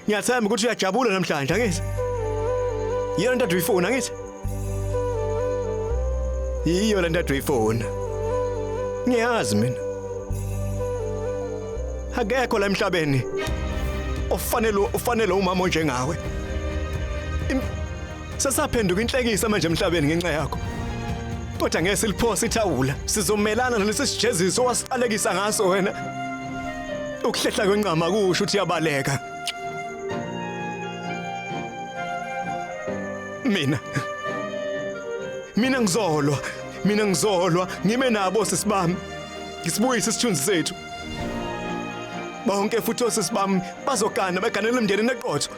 Ngiyathemba ukuthi uyajabula namhlanje angithi. Yena ntathu ifoni angithi. Yiyo le ntathu ifoni. Ngiyazi mina. Akekho la emhlabeni ofanele umama onjengawe. Sasaphenduka inhlekisa manje emhlabeni ngenxa yakho. Kodwa ngeke siliphosa ithawula. Sizomelana nalesi sijeziso owasiqalekisa ngaso wena. Ukuhlehla kwencama kusho ukuthi yabaleka. Mina ngizolwa ngime nabo sisibami. Ngisibuyise isithunzi sethu. Bonke futhi osisibami bazogana beganele umndeni neqotho.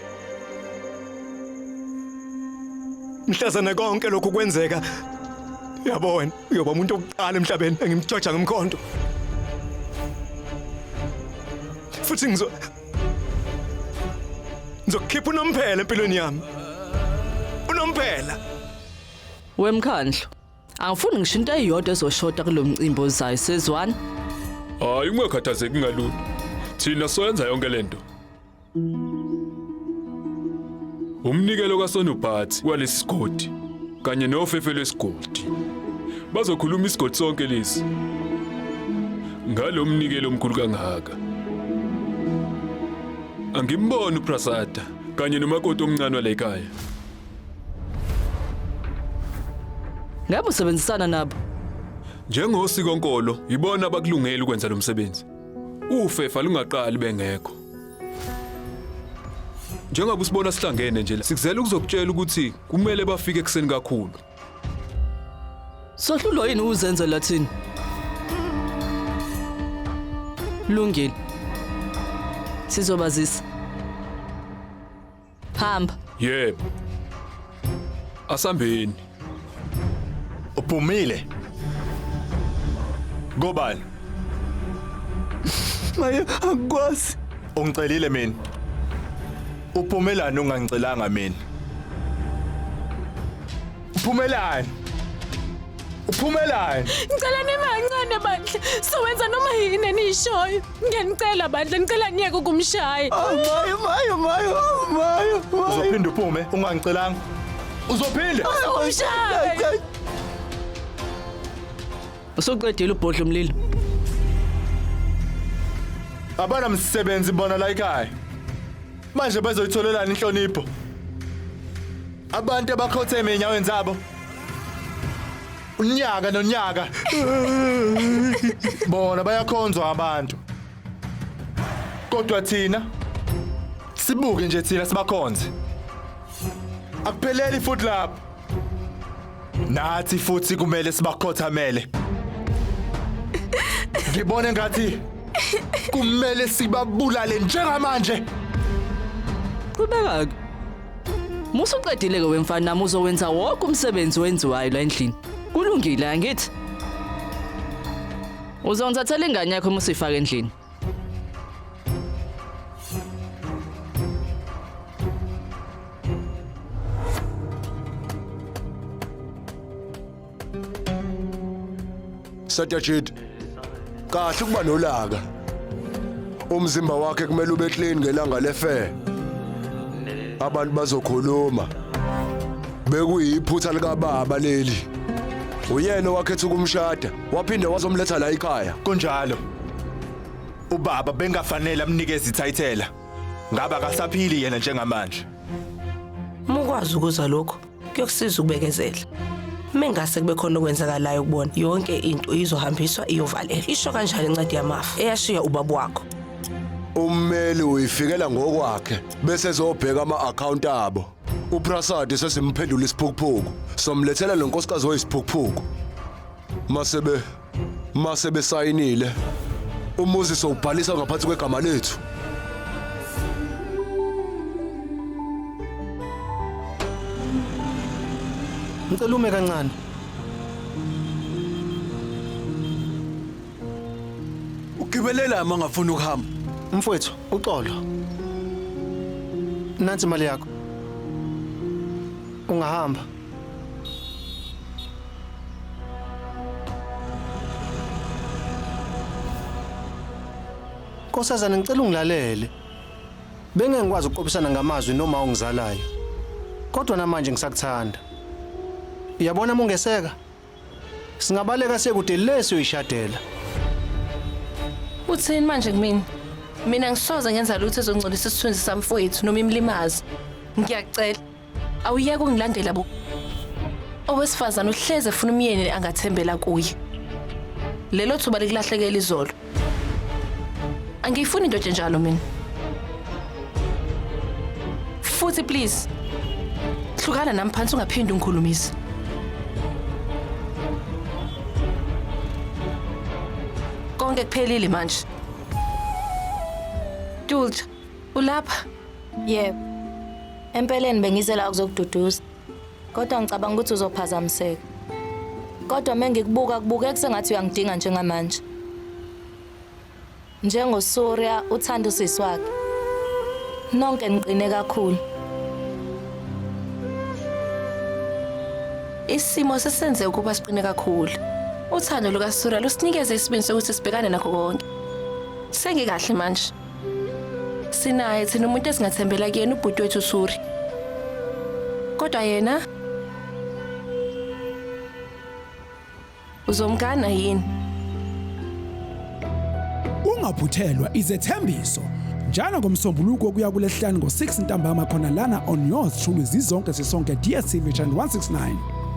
Mhlazana konke lokhu kwenzeka. Uyabona, uyoba umuntu oqala emhlabeni engimjoja ngomkhonto. Futhi ngizokhipha unomphela empilweni yami. Unomphela. Wemkhandlo. Angifuni ngisho into eyodwa ezoshoda kulo mcimbi ozayo sezwana. Hayi ungakhathazeki ngalutho. Thina soyenza yonke lento. Umnikelo kaSonubhathi walesi sigodi kanye nofefe lesigodi. Bazokhuluma isigodi sonke lesi. Ngalo mnikelo omkhulu kangaka. Angimboni uPrasada kanye nomakoti omncane wala ekhaya. Ngabe usebenzisana nabo? Njengosikonkolo, ibona abakulungela ukwenza lo msebenzi. Ufefa lungaqali bengekho. Njengoba usibona sihlangene nje, sikuzela ukuzokutshela ukuthi kumele bafike ekseni kakhulu. Sohlulo yini uzenze lathini? Lungile. Sizobazisa. Hamba. Yebo. Asambeni. Uphumile. Ngobani? Maye akwazi. Ungicelile mina. Uphumelani ungangicelanga mina? Uphumelani? Uphumelani? Ngicela nemancane bandla. Sowenza noma yini enishoyo. Ngiyanicela bandla, ngicela niyeke ukumshaya. Mayo. Uzophinda uphume ungangicelanga. Uzophinda. Umshaya. Usuqedile ubhodla umlilo. Abana msebenzi bona la ekhaya. Manje bazoyitholelana inhlonipho. Abantu abakhotheme enyaweni zabo. Unyaka nonyaka. Bona bayakhonzwa abantu. Kodwa thina sibuke nje thina sibakhonze. Akupheleli futhi lapho. Nathi futhi kumele sibakhothamele. Ngibone ngathi kumele sibabulale njengamanje. Qhubeka-ke. Musuqedile ke wemfana nami uzowenza wonke umsebenzi wenziwayo la endlini. Kulungile angithi? Uzongithathela ingane yakho musifaka endlini. Satyajit kahle ukuba nolaka. Umzimba wakhe kumele ube clean ngelanga lefair. Abantu bazokhuluma. Bekuyiphutha lika baba leli. Uyena wakhetha ukumshada, waphinde wazomletha la ekhaya. Kunjalo. Ubaba bengafanele amnikeze ithayithela. Ngaba akasaphili yena njengamanje. Mukwazi ukuza lokho, kuyokusiza ukubekezela. Mengase kube khona okwenzakalayo ukubona yonke into izohambiswa iyovalela. Isho kanjani incwadi yamafa eyashiya ubaba wakho? Ummeli uyifikela ngokwakhe bese ezobheka ama-account abo. UPrasad sesimphendula isiphukuphuku. Somlethela lo nkosikazi oyisiphukuphuku. Masebe sayinile. Umuzi sowubhalisa ngaphansi kwegama lethu. Ngicela ume kancane. Ugibelela mangafuna ukuhamba. Mfowethu, uxolo. Nansi imali yakho. Ungahamba. Nkosazana ngicela ungilalele. Bengeke ngikwazi ukuqophisana ngamazwi noma ungizalayo. Kodwa namanje ngisakuthanda. Uyabona mungeseka? Singabaleka sekude leso uyishadela. Uthini manje kumina? Mina ngisoze ngenza lutho ezongcolisa isithunzi sami mfowethu noma imlimazi. Ngiyacela. Awuyeke ungilandela bo. Owesifazana uhleze efuna umyeni angathembela kuye. Lelo thuba likulahlekela izolo. Angiyifuni into enjalo mina. Futhi please. Hlukana nami phansi ungaphindi ungikhulumisa. Konke kuphelile manje. Dulce, ulapha? Yebo. Empeleni bengize la ukuzokududuza. Kodwa ngicabanga ukuthi uzophazamiseka. Kodwa mengikubuka kusengathi uyangidinga njengamanje. NjengoSurya uthanda usisi wakhe. Nonke niqine kakhulu. Isimo sesenze ukuba siqine kakhulu. Uthando lukaSurya lusinikeze isibindi sokuthi sibhekane nakho konke. Sengikahle manje. Sinaye thina umuntu esingathembela kuyena ubhuti wethu Surya. Kodwa yena uzomgana yini? Ungaphuthelwa izethembiso njalo ngomsombuluko kuya kulesihlanu ngo6 ntambama khona lana on yours truly zizonke sisonke DStv channel 169.